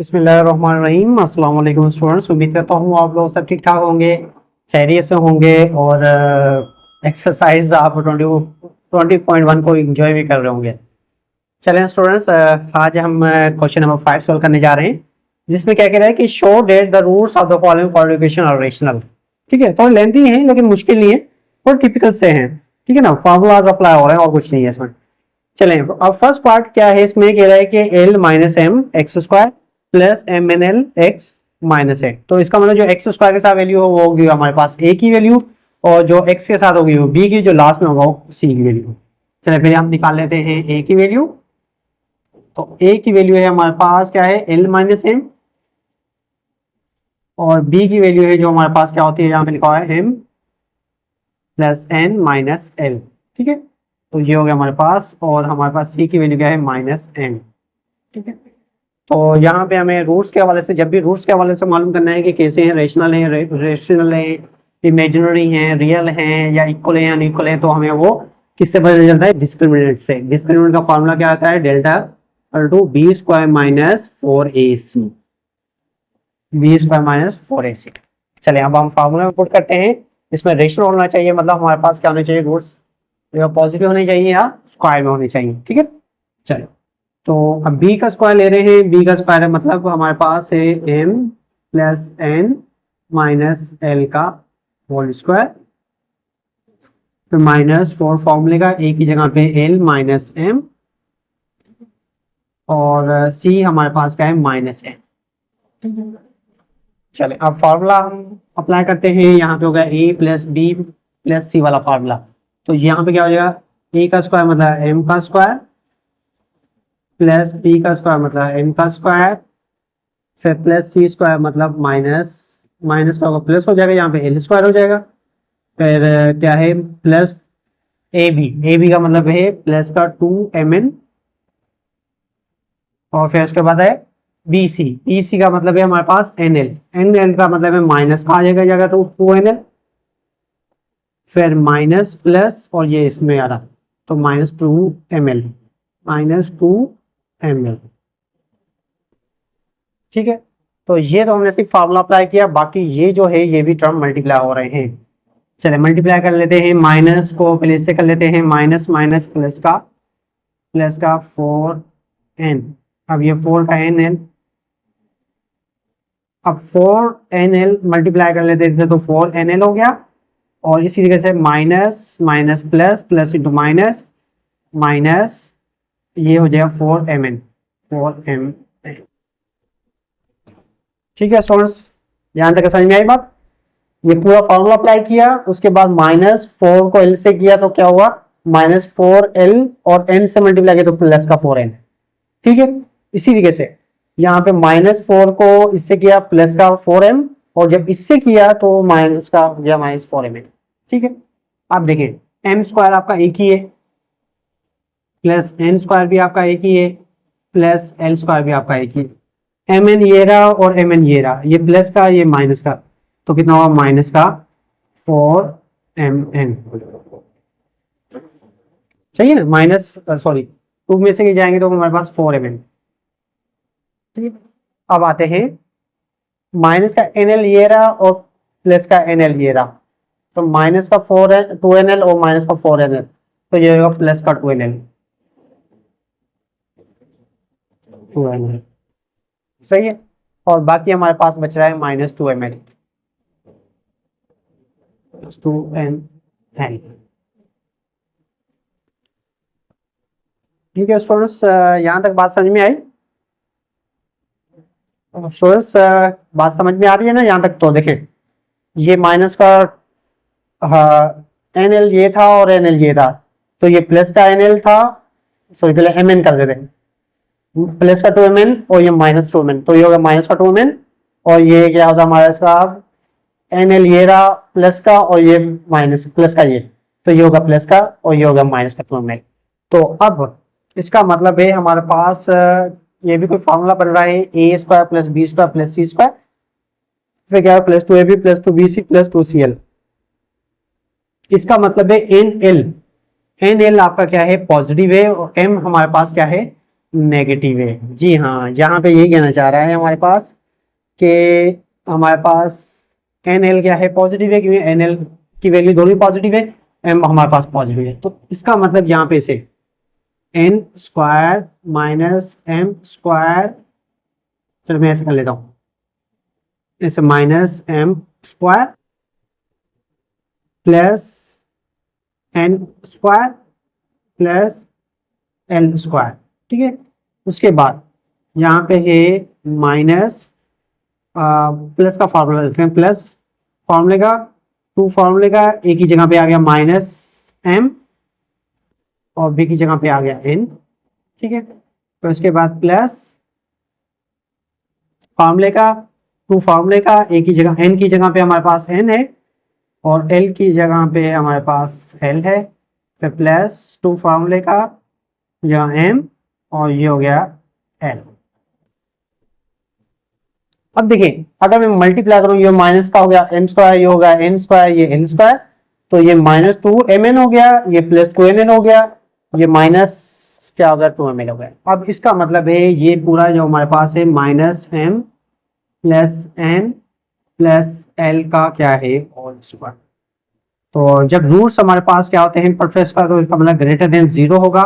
बिस्मिल्लाहिर्रहमानिर्रहीम। अस्सलाम वालेकुम स्टूडेंट्स, उम्मीद करता हूँ आप लोग सब ठीक ठाक होंगे, खैरियत से होंगे और एक्सरसाइज आप 20.1 को एंजॉय भी कर रहे होंगे। चलें स्टूडेंट्स, आज हम क्वेश्चन नंबर 5 सॉल्व करने जा रहे हैं, जिसमें क्या कह रहा है कि show that the roots of the following conjugation are rational. ठीक है, तो लेंथी है लेकिन मुश्किल नहीं है और टिपिकल से हैं। ठीक है ना, फार्मूलाज अप्लाई हो रहे हैं और कुछ नहीं है इसमें। चलें, अब फर्स्ट पार्ट क्या है, इसमें कह रहा है कि L minus M X square plus M N L X minus A. तो इसका मतलब जो एक्स स्क्वायर के साथ वैल्यू हो वो होगी हमारे पास ए की वैल्यू, और जो एक्स के साथ होगी वो बी की, जो लास्ट में होगा वो सी की वैल्यू। चलिए फिर हम निकाल लेते हैं ए की वैल्यू। तो ए की वैल्यू है हमारे पास क्या है, एल माइनस एम, और बी की वैल्यू है जो हमारे पास क्या होती है, यहाँ पे लिखा हुआ है M plus N minus L. ठीक है, तो ये हो गया हमारे पास, और हमारे पास सी की वैल्यू क्या है, माइनस एन। ठीक है, तो यहाँ पे हमें रूट्स के हवाले से, जब भी रूट्स के हवाले से मालूम करना है कि कैसे हैं, रेशनल हैं, रेशनल है, इमेजिनरी हैं, रियल हैं, या इक्वल है या अनइक्वल है, तो हमें वो किससे पता चलता है, डिस्क्रिमिनेंट से। डिस्क्रिमिनेंट का फॉर्मूला क्या आता है, delta to B square minus 4ac, B square minus 4ac। चले अब हम फार्मूला में पुट करते हैं। इसमें रेशनल होना चाहिए, मतलब हमारे पास क्या होना चाहिए, रूट्स पॉजिटिव होने चाहिए या स्क्वायर में होने चाहिए। ठीक है, चलो तो अब b का स्क्वायर ले रहे हैं। b का स्क्वायर है मतलब हमारे पास है m plus N minus L का होल स्क्वायर, फिर माइनस 4 फॉर्मूले का, a की जगह पे l माइनस m, और c हमारे पास क्या है, माइनस n। चले अब फार्मूला हम अप्लाई करते हैं। यहाँ पे हो गया a प्लस बी प्लस सी वाला फार्मूला। तो यहाँ पे क्या हो जाएगा, a का स्क्वायर मतलब m का स्क्वायर, प्लस बी का स्क्वायर मतलब एन का स्क्वायर, फिर प्लस सी स्क्वायर मतलब माइनस माइनस का प्लस हो जाएगा, यहाँ पे एल स्क्वायर हो जाएगा। फिर क्या है, प्लस ए बी का मतलब है प्लस का 2mn, और फिर उसके बाद है बी सी का मतलब है हमारे पास एन एल का मतलब है माइनस का आ जाएगा तो 2nl, फिर माइनस प्लस और ये इसमें आ रहा तो माइनस 2ml, माइनस 2ml। ठीक है, तो ये तो हमने सिर्फ फार्मूला अप्लाई किया, बाकी ये जो है ये भी टर्म मल्टीप्लाई हो रहे हैं। चले मल्टीप्लाई कर लेते हैं, माइनस को पहले से कर लेते हैं, माइनस माइनस प्लस का 4n, अब ये 4 का nl, अब 4nl मल्टीप्लाई कर लेते थे तो 4nl हो गया, और इसी तरीके से minus minus plus plus into minus minus, ये हो जाएगा 4mn। ठीक है स्टूडेंट्स, यहाँ तक समझ में आई बात। ये पूरा फॉर्मूला अप्लाई किया, उसके बाद माइनस 4 को एल से किया तो क्या हुआ, माइनस 4l, और n से मल्टीप्लाई किया तो प्लस का 4n। ठीक है, इसी तरीके से यहाँ पे माइनस 4 को इससे किया प्लस का 4m, और जब इससे किया तो माइनस का हो गया माइनस 4mn। ठीक है, आप देखें m स्क्वायर आपका एक ही है, प्लस n स्क्वायर भी आपका एक ही है, प्लस l स्क्वायर भी आपका एक ही। mn ये रहा और mn ये रहा, ये प्लस का ये माइनस का, तो कितना हुआ, माइनस का 4mn। सही है ना, माइनस सॉरी 2 में से जाएंगे तो हमारे पास 4mn। ठीक है, अब आते हैं माइनस का nl ये रहा और प्लस का nl ये रहा, तो माइनस का 2nl और माइनस का 4nl, तो ये होगा प्लस का 2nl। सही है, और बाकी हमारे पास बच रहा है माइनस 2ml, 2ml। ठीक है स्टूडेंट्स, यहाँ तक बात समझ में आई। स्टूडेंट्स बात समझ में आ रही है ना यहाँ तक। तो देखें ये माइनस का nl ये था और nl ये था, तो ये प्लस का nl था, सॉरी पहले mn कर देते हैं, प्लस का 2mn और ये माइनस 2mn, तो ये होगा माइनस का 2mn, और ये क्या होता है हमारा इसका nl ये रहा प्लस का, और ये माइनस प्लस का ये, तो ये होगा प्लस का और ये होगा माइनस का 2ml। तो अब इसका मतलब है हमारे पास ये भी कोई फॉर्मूला बन रहा है, A square plus B square plus C square, फिर क्या है plus 2ab plus 2bc plus 2cl। इसका मतलब है एन एल आपका क्या है, पॉजिटिव है, और m हमारे पास क्या है, नेगेटिव है। जी हाँ, यहाँ पे यही कहना चाह रहा है हमारे पास कि हमारे पास एन एल क्या है, पॉजिटिव है, क्योंकि एन एल की वैल्यू दोनों पॉजिटिव है, एम हमारे पास पॉजिटिव है। तो इसका मतलब यहाँ पे से N square minus M square, चलो मैं ऐसे कर लेता हूँ, ऐसे minus M square plus N square plus L square. ठीक है, उसके बाद यहाँ पे है माइनस प्लस का फार्मूला लिखते हैं, प्लस फार्मूले का टू फार्मूले का एक ही जगह पे आ गया माइनस एम और बी की जगह पे आ गया एन। ठीक है, तो इसके बाद प्लस फार्मूले का टू फार्मूले का एक ही जगह, एन की जगह पे हमारे पास एन है और एल की जगह पे हमारे पास एल है, फिर प्लस टू फार्मूले का जगह एम और ये हो गया एल। अब देखिए अगर मैं मल्टीप्लाई करूं, ये माइनस का हो गया एम स्क्वायर, ये हो गया एन स्क्वायर, ये एन स्क्वायर, तो ये माइनस टू एम एन हो गया, ये प्लस टू एन एन हो गया, ये माइनस क्या हो गया टू एम एन हो गया। अब इसका मतलब है ये पूरा जो हमारे पास है minus M plus N plus L का क्या है होल स्क्वायर। तो जब रूट्स हमारे पास क्या होते हैं परफेक्ट का, तो इसका मतलब ग्रेटर देन जीरो होगा।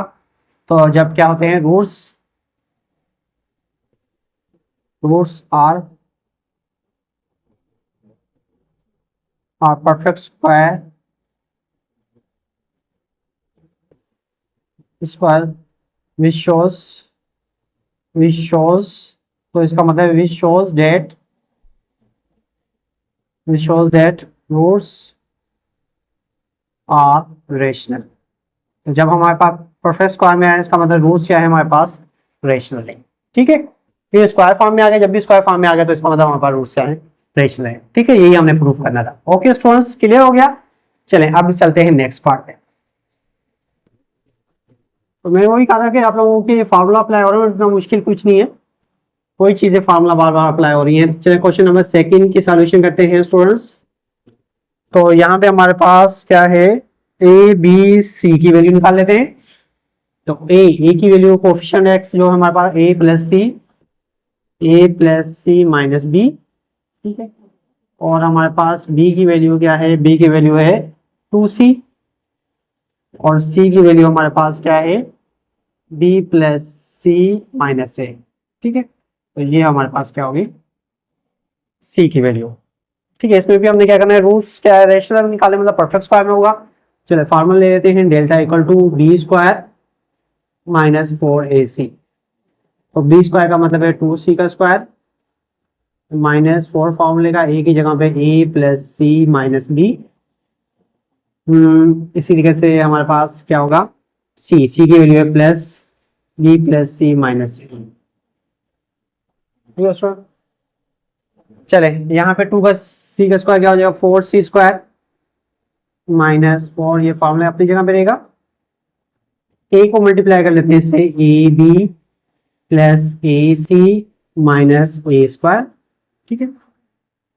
तो जब क्या होते हैं roots are perfect square which shows, तो इसका मतलब which shows that roots are rational। तो जब हमारे पास परफेक्ट स्क्वायर में आया, इसका मतलब रूट्स क्या है हमारे पास रेशनल है। ठीक है, ये स्क्वायर फॉर्म में आ गया, जब भी स्क्वायर फॉर्म में आ गया तो इसका मतलब हमारे पास रूट्स क्या है रेशनल है। ठीक है, यही हमने प्रूफ करना था। ओके स्टूडेंट्स, क्लियर हो गया। चलें अब चलते हैं नेक्स्ट पार्ट पे। तो मैं वही कहा था कि आप लोगों के फार्मूला अप्लाई हो रहा है, इतना मुश्किल कुछ नहीं है, कोई चीजें फार्मूला बार बार अप्लाई हो रही है। चलिए क्वेश्चन नंबर सेकंड की सॉल्यूशन करते हैं स्टूडेंट्स। तो यहाँ पे हमारे पास क्या है, ए बी सी की वैल्यू निकाल लेते हैं। तो ए की वैल्यू कोफिशिएंट एक्स जो है हमारे पास ए प्लस सी माइनस बी। ठीक है, और हमारे पास बी की वैल्यू क्या है, बी की वैल्यू है 2c और सी की वैल्यू हमारे पास क्या है बी प्लस सी माइनस ए। ठीक है, तो ये हमारे पास क्या होगी सी की वैल्यू। ठीक है, इसमें भी हमने क्या करना है, रूट्स क्या है रेशनल निकाले, मतलब परफेक्ट स्क्वायर में होगा। चलिए फॉर्मूला ले लेते हैं, delta equal to B square minus 4ac। तो बी स्क्वायर का मतलब है 2c का स्क्वायर माइनस 4 फॉर्मूले का ए की जगह पे ए प्लस सी माइनस बी। इसी तरीके से हमारे पास क्या होगा सी की वैल्यू है प्लस बी प्लस सी माइनस सी। चले यहाँ पे 2 का सी का स्क्वायर क्या हो जाएगा 4c स्क्वायर माइनस 4, ये फॉर्मूला अपनी जगह पे रहेगा। ए को मल्टीप्लाई कर लेते हैं इससे, A B plus A C minus A square. ठीक है,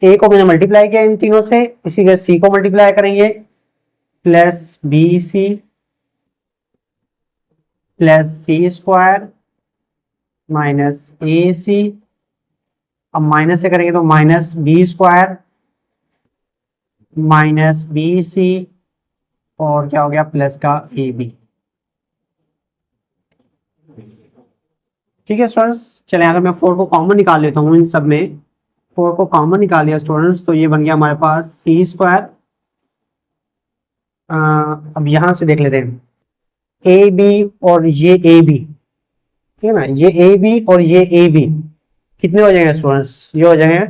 ए को मैंने मल्टीप्लाई किया इन तीनों से, इसी के सी को मल्टीप्लाई करेंगे plus B C plus C square minus A C. अब माइनस से करेंगे तो minus B square minus B C और क्या हो गया प्लस का ए बी। ठीक है स्टूडेंट्स, चले अगर मैं 4 को कॉमन निकाल लेता हूँ इन सब में, 4 को कॉमन निकाल लिया स्टूडेंट्स, तो ये बन गया हमारे पास सी स्क्वायर। अब यहां से देख लेते हैं ए बी और ये ए बी, ठीक है ना, ये ए बी और ये ए बी कितने हो जाएंगे स्टूडेंट्स, ये हो जाएंगे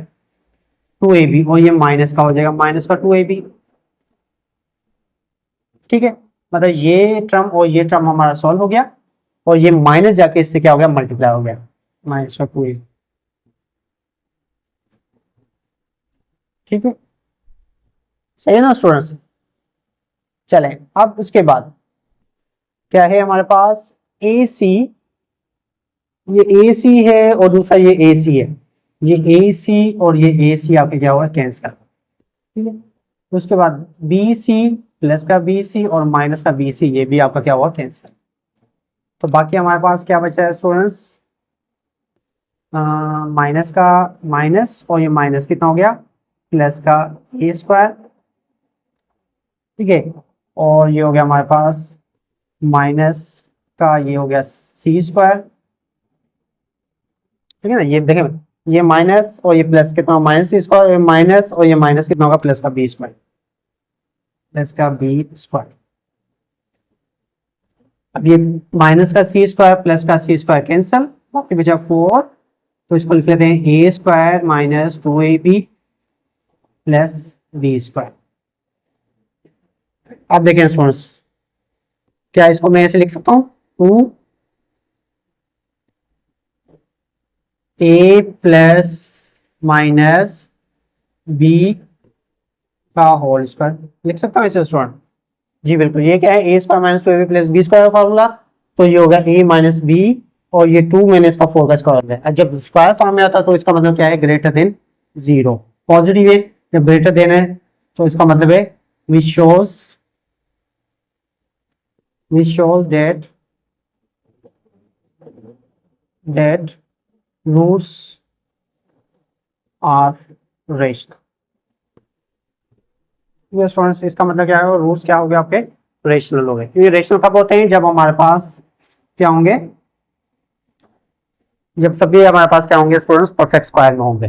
2ab और ये माइनस का हो जाएगा माइनस का 2ab। ठीक है, मतलब ये टर्म और ये टर्म हमारा सॉल्व हो गया और ये माइनस जाके इससे क्या हो गया मल्टीप्लाई हो गया माइनस का 2ab। ठीक है, सही है ना स्टूडेंट्स। चले अब उसके बाद क्या है हमारे पास ए सी, ये ए सी है और दूसरा ये ए सी है, ये ए सी और ये ए सी आपके क्या हुआ कैंसिल। ठीक है, उसके बाद बी सी प्लस का बी सी और माइनस का बी सी, ये भी आपका क्या हुआ कैंसिल। तो बाकी हमारे पास क्या बचा है स्टूडेंट्स, माइनस का माइनस और ये माइनस कितना हो गया प्लस का ए स्क्वायर, ठीक है, और ये हो गया हमारे पास माइनस का ये हो गया सी स्क्वायर, ठीक है ना। ये देखें ये माइनस और ये प्लस कितना माइनस सी स्क्वायर, माइनस और ये माइनस कितना होगा प्लस का बी स्क्वायर, प्लस का बी स्क्वायर। अब ये माइनस का सी स्क्वायर प्लस का सी स्क्वायर कैंसिल, बाकी बचा 4, तो इसको लिख लेते हैं A square minus 2ab plus B square. अब देखें स्टूडेंट्स, क्या इसको मैं ऐसे लिख सकता हूँ 2a प्लस माइनस बी का होल स्क्वायर लिख सकता हूँ इसे स्टूडेंट? जी बिल्कुल, ये क्या है A square minus 2ab plus B square का फॉर्मूला, तो ये होगा a माइनस बी और ये 2 मैंने इसका 4 का स्क्वायर है। जब स्क्वायर फॉर्म में आता तो इसका मतलब क्या है ग्रेटर देन 0, पॉजिटिव है, जब ग्रेटर देन है तो इसका मतलब है which shows that roots are rational। Students इसका मतलब क्या है, रूट्स क्या हो गए आपके रेशनल हो गए, क्योंकि रेशनल कब होते हैं जब हमारे पास क्या होंगे, जब सभी हमारे पास क्या होंगे स्टूडेंट्स परफेक्ट स्क्वायर में होंगे,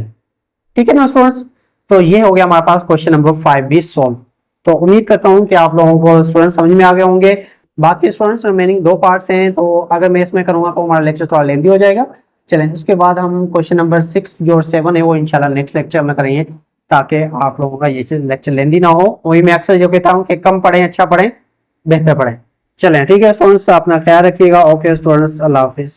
ठीक है ना स्टूडेंट्स। तो ये हो गया हमारे पास क्वेश्चन नंबर 5 भी सॉल्व। तो उम्मीद करता हूं कि आप लोगों को स्टूडेंट्स समझ में आ गए होंगे। बाकी स्टूडेंट्स रिमेनिंग 2 पार्ट्स हैं, तो अगर मैं इसमें करूंगा तो हमारा लेक्चर थोड़ा लेंथी हो जाएगा। चलें उसके बाद हम क्वेश्चन नंबर 6 जो 7 है वो इंशाल्लाह नेक्स्ट लेक्चर में करेंगे, ताकि आप लोगों का ये लेक्चर लेंथी ना हो। वही मैं अक्सर जो कहता हूँ कि कम पढ़ें अच्छा पढ़ें बेहतर पढ़ें। चलें ठीक है स्टूडेंट्स, अपना ख्याल रखिएगा। ओके स्टूडेंट्स, अल्लाह हाफिज।